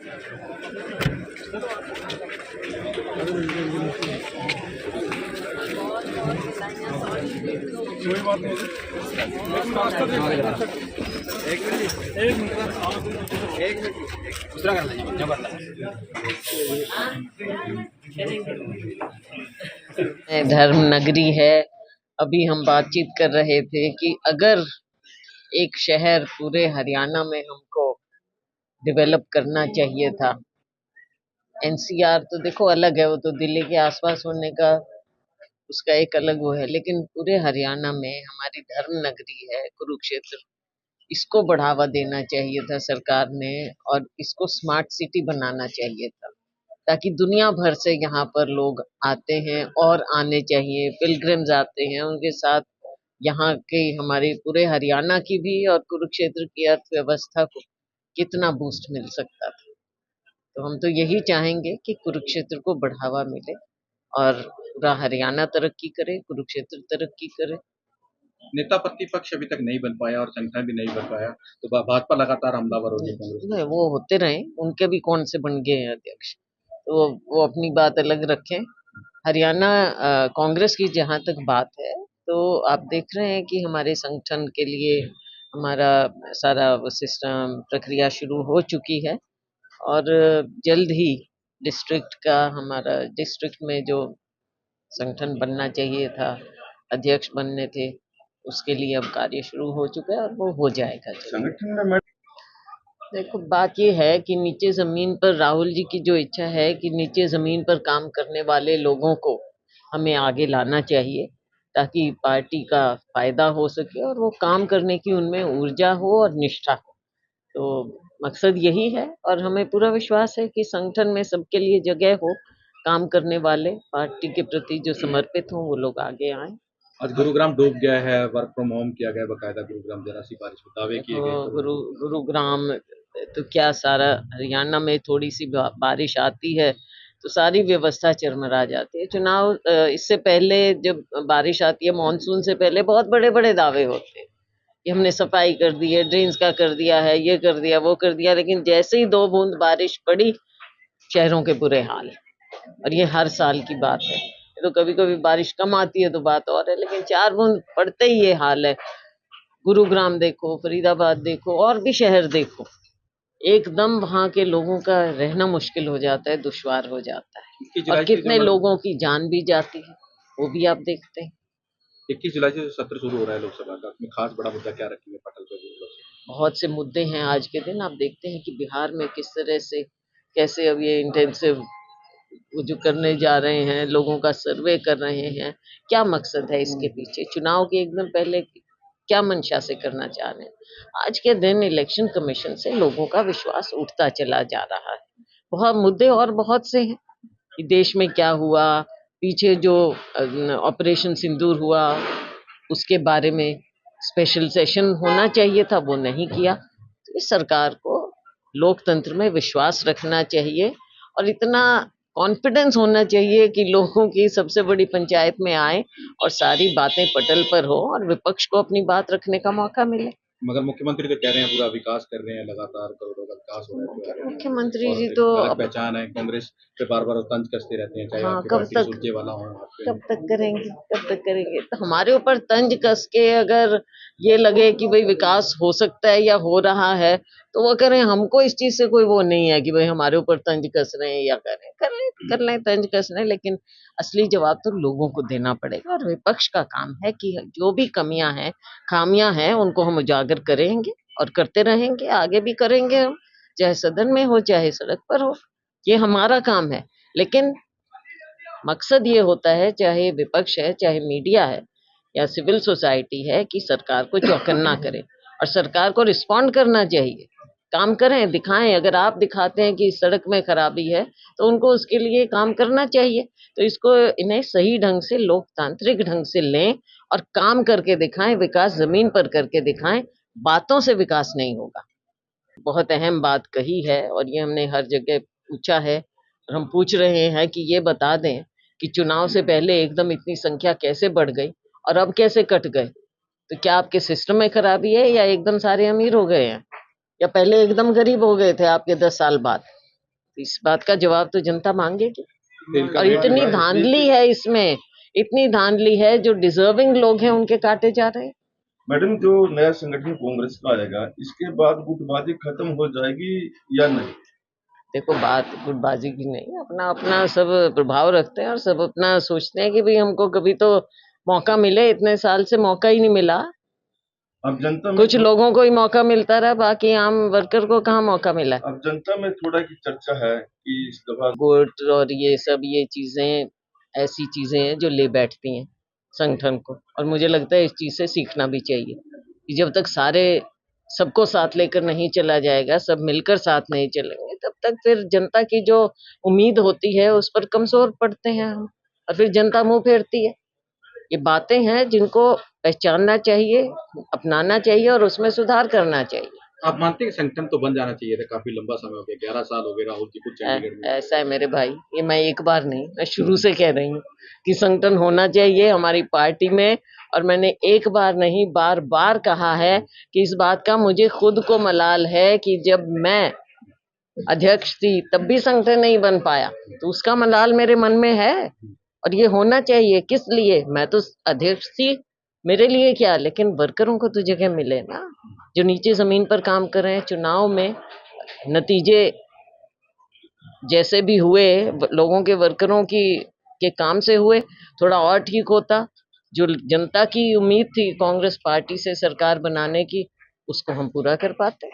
कोई बात नहीं, एक मिनट दूसरा कर लीजिए धर्म नगरी है। अभी हम बातचीत कर रहे थे कि अगर एक शहर पूरे हरियाणा में हमको डेवलप करना चाहिए था। एनसीआर तो देखो अलग है, वो तो दिल्ली के आसपास होने का उसका एक अलग वो है, लेकिन पूरे हरियाणा में हमारी धर्म नगरी है कुरुक्षेत्र, इसको बढ़ावा देना चाहिए था सरकार ने, और इसको स्मार्ट सिटी बनाना चाहिए था ताकि दुनिया भर से यहाँ पर लोग आते हैं और आने चाहिए, पिलग्रिम्स आते हैं, उनके साथ यहाँ के हमारे पूरे हरियाणा की भी और कुरुक्षेत्र की अर्थव्यवस्था को कितना बूस्ट मिल सकता था। तो हम तो यही चाहेंगे कि कुरुक्षेत्र को बढ़ावा मिले और पूरा हरियाणा तरक्की करे, कुरुक्षेत्र तरक्की करे। नेता प्रतिपक्ष अभी तक नहीं बन पाया और संगठन भी नहीं बन पाया, तो भाजपा लगातार हमलावर हो रही है कांग्रेस। नहीं, वो होते रहे, उनके भी कौन से बन गए हैं अध्यक्ष, तो वो अपनी बात अलग रखें। हरियाणा कांग्रेस की जहाँ तक बात है, तो आप देख रहे हैं कि हमारे संगठन के लिए हमारा सारा सिस्टम प्रक्रिया शुरू हो चुकी है और जल्द ही हमारा डिस्ट्रिक्ट में जो संगठन बनना चाहिए था, अध्यक्ष बनने थे, उसके लिए अब कार्य शुरू हो चुका है और वो हो जाएगा। संगठन में देखो, बात ये है कि नीचे जमीन पर राहुल जी की जो इच्छा है कि नीचे जमीन पर काम करने वाले लोगों को हमें आगे लाना चाहिए ताकि पार्टी का फायदा हो सके और वो काम करने की उनमें ऊर्जा हो और निष्ठा हो। तो मकसद यही है और हमें पूरा विश्वास है कि संगठन में सबके लिए जगह हो, काम करने वाले पार्टी के प्रति जो समर्पित हों वो लोग आगे आए। आज गुरुग्राम डूब गया है, वर्क फ्रॉम होम किया गया बकायदा गुरुग्राम, जरा सी बारिश में दावे किए गए। गुरुग्राम तो क्या, सारा हरियाणा में थोड़ी सी बारिश आती है तो सारी व्यवस्था चरमरा जाती है। चुनाव इससे पहले जब बारिश आती है, मानसून से पहले बहुत बड़े बड़े दावे होते हैं कि हमने सफाई कर दी है, ड्रेन्स का कर दिया है, ये कर दिया, वो कर दिया, लेकिन जैसे ही 2 बूंद बारिश पड़ी, शहरों के बुरे हाल। और ये हर साल की बात है। तो कभी कभी बारिश कम आती है तो बात और है, लेकिन 4 बूंद पड़ते ही ये हाल है। गुरुग्राम देखो, फरीदाबाद देखो, और भी शहर देखो, एकदम वहाँ के लोगों का रहना मुश्किल हो जाता है, दुश्वार हो जाता है, और कितने लोगों की जान भी जाती है, वो भी आप देखते हैं। 21 जुलाई से सत्र शुरू हो रहा है लोकसभा का, अपनी खास बड़ा मुद्दा क्या रखेंगे पटल पे? बहुत से मुद्दे हैं आज के दिन। आप देखते हैं कि बिहार में किस तरह से, कैसे अब ये इंटेंसिव वो जो करने जा रहे हैं, लोगों का सर्वे कर रहे हैं, क्या मकसद है इसके पीछे, चुनाव के एकदम पहले क्या मंशा से करना चाह रहे हैं। आज के दिन इलेक्शन कमीशन से लोगों का विश्वास उठता चला जा रहा है। बहुत मुद्दे और बहुत से हैं कि देश में क्या हुआ, पीछे जो ऑपरेशन सिंदूर हुआ उसके बारे में स्पेशल सेशन होना चाहिए था, वो नहीं किया। तो इस सरकार को लोकतंत्र में विश्वास रखना चाहिए और इतना कॉन्फिडेंस होना चाहिए कि लोगों की सबसे बड़ी पंचायत में आए और सारी बातें पटल पर हो और विपक्ष को अपनी बात रखने का मौका मिले। मगर मुख्यमंत्री तो कह रहे हैं पूरा विकास कर रहे हैं, लगातार करोड़ों का विकास हो रहा है। मुख्यमंत्री जी तो अलग पहचान है, कांग्रेस पे बार बार तंज कसते रहते हैं, चाहे आपकी पार्टी सुरजेवाला हो। कब तक करेंगे, कब तक करेंगे? तो हमारे ऊपर तंज कस के अगर ये लगे कि भाई विकास हो सकता है या हो रहा है तो वो करें, हमको इस चीज से कोई वो नहीं है कि भाई हमारे ऊपर तंज कस रहे हैं या कर लें तंज कस रहे हैं, लेकिन असली जवाब तो लोगों को देना पड़ेगा और विपक्ष का काम है कि जो भी कमियां हैं, खामियां हैं, उनको हम उजागर करेंगे और करते रहेंगे, आगे भी करेंगे हम, चाहे सदन में हो चाहे सड़क पर हो, ये हमारा काम है। लेकिन मकसद ये होता है, चाहे विपक्ष है, चाहे मीडिया है या सिविल सोसाइटी है, कि सरकार को चौकन्ना करे और सरकार को रिस्पॉन्ड करना चाहिए। काम करें, दिखाएं। अगर आप दिखाते हैं कि सड़क में खराबी है तो उनको उसके लिए काम करना चाहिए। तो इसको इन्हें सही ढंग से, लोकतांत्रिक ढंग से लें और काम करके दिखाएं, विकास जमीन पर करके दिखाएं। बातों से विकास नहीं होगा। बहुत अहम बात कही है और ये हमने हर जगह पूछा है और हम पूछ रहे हैं कि ये बता दें कि चुनाव से पहले एकदम इतनी संख्या कैसे बढ़ गई और अब कैसे कट गए। तो क्या आपके सिस्टम में खराबी है या एकदम सारे अमीर हो गए हैं, या पहले एकदम गरीब हो गए थे आपके 10 साल बाद? इस बात का जवाब तो जनता मांगेगी। तो इनका और इतनी धांधली है इसमें, इतनी धांधली है, जो डिजर्विंग लोग हैं उनके काटे जा रहे हैं। मैडम, जो नया संगठन कांग्रेस का आएगा, इसके बाद गुटबाजी खत्म हो जाएगी या नहीं? देखो, बात गुटबाजी की नहीं, अपना अपना सब प्रभाव रखते हैं और सब अपना सोचते हैं कि भाई हमको कभी तो मौका मिले। इतने साल से मौका ही नहीं मिला। अब जनता में कुछ लोगों को ही मौका मिलता रहा, बाकी आम वर्कर को कहाँ मौका मिला। अब जनता में थोड़ा की चर्चा है कि इस दफा वोट और ये सब, ये चीजें ऐसी चीजें हैं जो ले बैठती हैं संगठन को। और मुझे लगता है इस चीज से सीखना भी चाहिए कि जब तक सारे सबको साथ लेकर नहीं चला जाएगा, सब मिलकर साथ नहीं चलेंगे, तब तक फिर जनता की जो उम्मीद होती है उस पर कमजोर पड़ते हैं हम, और फिर जनता मुंह फेरती है। ये बातें हैं जिनको पहचानना चाहिए, अपनाना चाहिए और उसमें सुधार करना चाहिए। आप मानते हैं कि संगठन तो बन जाना चाहिए था, काफी लंबा समय हो गया, 11 साल हो गए राहुल जी को चंडीगढ़ में। ऐसा है मेरे भाई, ये मैं एक बार नहीं, मैं शुरू से कह रही हूँ कि संगठन होना चाहिए हमारी पार्टी में। और मैंने एक बार नहीं, बार बार कहा है कि इस बात का मुझे खुद को मलाल है कि जब मैं अध्यक्ष थी तब भी संगठन नहीं बन पाया, तो उसका मलाल मेरे मन में है। और ये होना चाहिए। किस लिए? मैं तो अध्यक्ष थी, मेरे लिए क्या, लेकिन वर्करों को तो जगह मिले ना, जो नीचे जमीन पर काम कर रहे हैं। चुनाव में नतीजे जैसे भी हुए, लोगों के, वर्करों की के काम से हुए, थोड़ा और ठीक होता। जो जनता की उम्मीद थी कांग्रेस पार्टी से सरकार बनाने की, उसको हम पूरा कर पाते।